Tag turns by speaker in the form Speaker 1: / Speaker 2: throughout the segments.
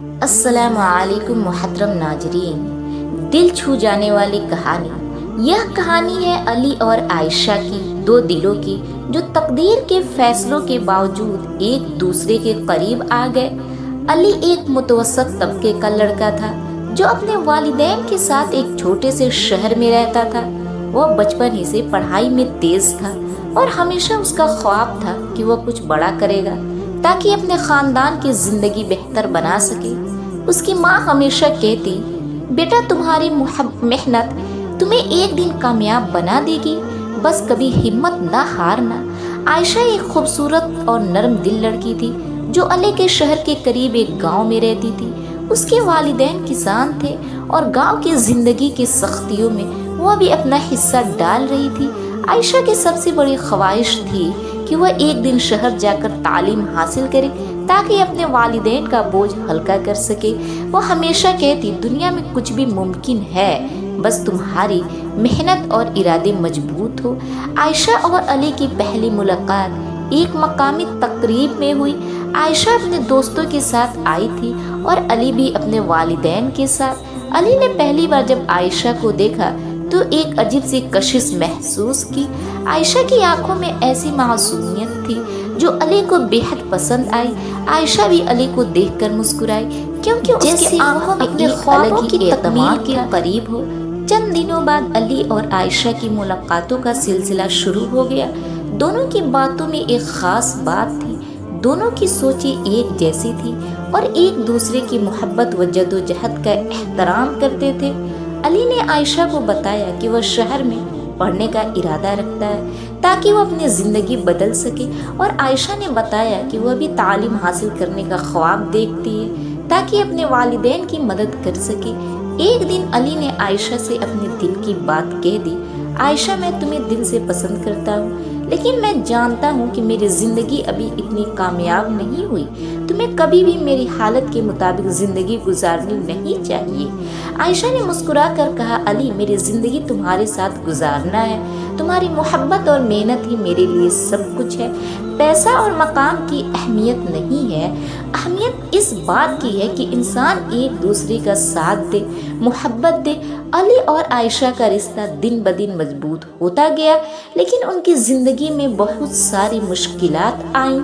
Speaker 1: अस्सलाम वालेकुम मुहतरम नाजरीन। दिल छू जाने वाली कहानी। यह कहानी है अली और आयशा की, दो दिलों की जो तकदीर के फैसलों के बावजूद एक दूसरे के करीब आ गए। अली एक मुतवस्सत तबके का लड़का था जो अपने वालिदैन के साथ एक छोटे से शहर में रहता था। वह बचपन ही से पढ़ाई में तेज था और हमेशा उसका ख्वाब था कि वह कुछ बड़ा करेगा ताकि अपने खानदान की जिंदगी बेहतर बना सके। उसकी माँ हमेशा कहती, बेटा तुम्हारी मेहनत तुम्हें एक दिन कामयाब बना देगी, बस कभी हिम्मत ना हारना। आयशा एक खूबसूरत और नरम दिल लड़की थी जो अली के शहर के करीब एक गांव में रहती थी। उसके वालिदैन किसान थे और गांव की जिंदगी की सख्तियों में वह भी अपना हिस्सा डाल रही थी। आयशा की सबसे बड़ी ख्वाहिश थी कि वह एक दिन शहर जाकर तालीम हासिल करे ताकि अपने वालिदैन का बोझ हल्का कर सके। वह हमेशा कहती, दुनिया में कुछ भी मुमकिन है, बस तुम्हारी मेहनत और इरादे मजबूत हो। आयशा और अली की पहली मुलाकात एक मकामी तकरीब में हुई। आयशा अपने दोस्तों के साथ आई थी और अली भी अपने वालिदैन के साथ। अली ने पहली बार जब आयशा को देखा तो एक अजीब सी कशिश महसूस की। आयशा की आंखों में ऐसी मासूमियत थी जो अली को बेहद पसंद आई। आयशा भी अली को देखकर मुस्कुराई क्योंकि उसकी आंखों में अपने ख्वाबों की तकमील के करीब हो। चंद दिनों बाद अली और आयशा की मुलाकातों का सिलसिला शुरू हो गया। दोनों की बातों में एक खास बात थी, दोनों की सोचें एक जैसी थी और एक दूसरे की मोहब्बत व जद्दोजहद का एहतराम करते थे। अली ने आयशा को बताया कि वह शहर में पढ़ने का इरादा रखता है ताकि वह अपनी ज़िंदगी बदल सके, और आयशा ने बताया कि वह भी तालीम हासिल करने का ख्वाब देखती है ताकि अपने वालिदैन की मदद कर सके। एक दिन अली ने आयशा से अपने दिल की बात कह दी, आयशा मैं तुम्हें दिल से पसंद करता हूँ, लेकिन मैं जानता हूँ कि मेरी ज़िंदगी अभी इतनी कामयाब नहीं हुई। तुम्हें कभी भी मेरी हालत के मुताबिक ज़िंदगी गुजारनी नहीं चाहिए। आयशा ने मुस्कुरा कर कहा, अली मेरी ज़िंदगी तुम्हारे साथ गुजारना है। तुम्हारी मोहब्बत और मेहनत ही मेरे लिए सब कुछ है। पैसा और मकाम की अहमियत नहीं है, अहमियत इस बात की है कि इंसान एक दूसरे का साथ दे, मोहब्बत दे। अली और आयशा का रिश्ता दिन ब दिन मजबूत होता गया, लेकिन उनकी ज़िंदगी में बहुत सारी मुश्किलात आईं।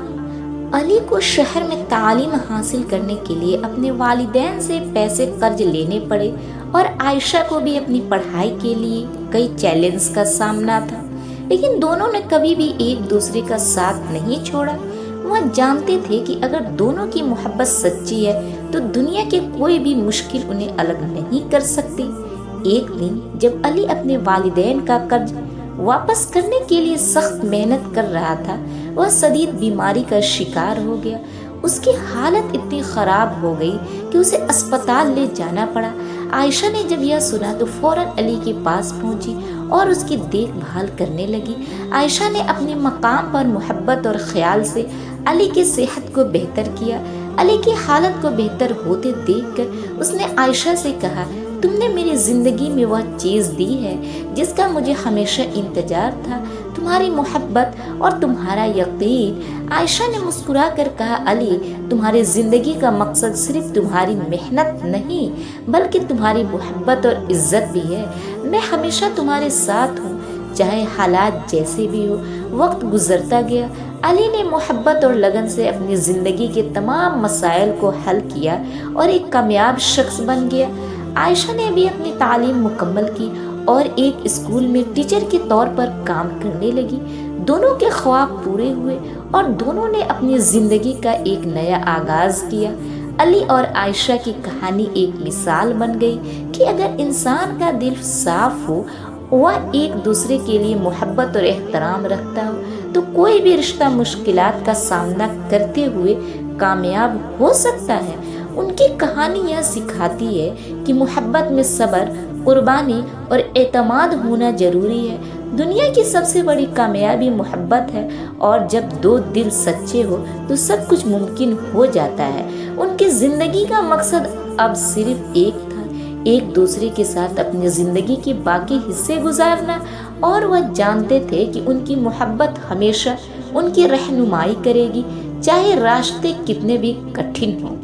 Speaker 1: अली को शहर में तालीम हासिल करने के लिए अपने वालिदैन से पैसे कर्ज लेने पड़े और आयशा को भी अपनी पढ़ाई के लिए कई चैलेंज का सामना था, लेकिन दोनों ने कभी भी एक दूसरे का साथ नहीं छोड़ा। वह जानते थे कि अगर दोनों की मोहब्बत सच्ची है तो दुनिया के कोई भी मुश्किल उन्हें अलग नहीं कर सकती। एक दिन जब अली अपने वालिदैन का कर्ज वापस करने के लिए सख्त मेहनत कर रहा था, वह शदीद बीमारी का शिकार हो गया। उसकी हालत इतनी खराब हो गई कि उसे अस्पताल ले जाना पड़ा। आयशा ने जब यह सुना तो फौरन अली के पास पहुंची और उसकी देखभाल करने लगी। आयशा ने अपने मकाम पर मोहब्बत और ख्याल से अली की सेहत को बेहतर किया। अली की हालत को बेहतर होते देखकर उसने आयशा से कहा, तुमने मेरी ज़िंदगी में वह चीज़ दी है जिसका मुझे हमेशा इंतज़ार था, तुम्हारी मोहब्बत और तुम्हारा यकीन। आयशा ने मुस्कुरा कर कहा, अली तुम्हारी ज़िंदगी का मकसद सिर्फ तुम्हारी मेहनत नहीं बल्कि तुम्हारी मोहब्बत और इज़्ज़त भी है। मैं हमेशा तुम्हारे साथ हूँ चाहे हालात जैसे भी हो। वक्त गुजरता गया। अली ने मोहब्बत और लगन से अपनी ज़िंदगी के तमाम मसाइल को हल किया और एक कामयाब शख्स बन गया। आयशा ने भी अपनी तालीम मुकम्मल की और एक स्कूल में टीचर के तौर पर काम करने लगी। दोनों के ख्वाब पूरे हुए और दोनों ने अपनी ज़िंदगी का एक नया आगाज़ किया। अली और आयशा की कहानी एक मिसाल बन गई कि अगर इंसान का दिल साफ हो, वह एक दूसरे के लिए मोहब्बत और एहतराम रखता हो, तो कोई भी रिश्ता मुश्किलात का सामना करते हुए कामयाब हो सकता है। उनकी कहानी यह सिखाती है कि मोहब्बत में सब्र, कुर्बानी और एतमाद होना ज़रूरी है। दुनिया की सबसे बड़ी कामयाबी मोहब्बत है और जब दो दिल सच्चे हो तो सब कुछ मुमकिन हो जाता है। उनकी ज़िंदगी का मकसद अब सिर्फ एक था, एक दूसरे के साथ अपनी ज़िंदगी के बाकी हिस्से गुजारना, और वह जानते थे कि उनकी मोहब्बत हमेशा उनकी रहनुमाई करेगी, चाहे रास्ते कितने भी कठिन हों।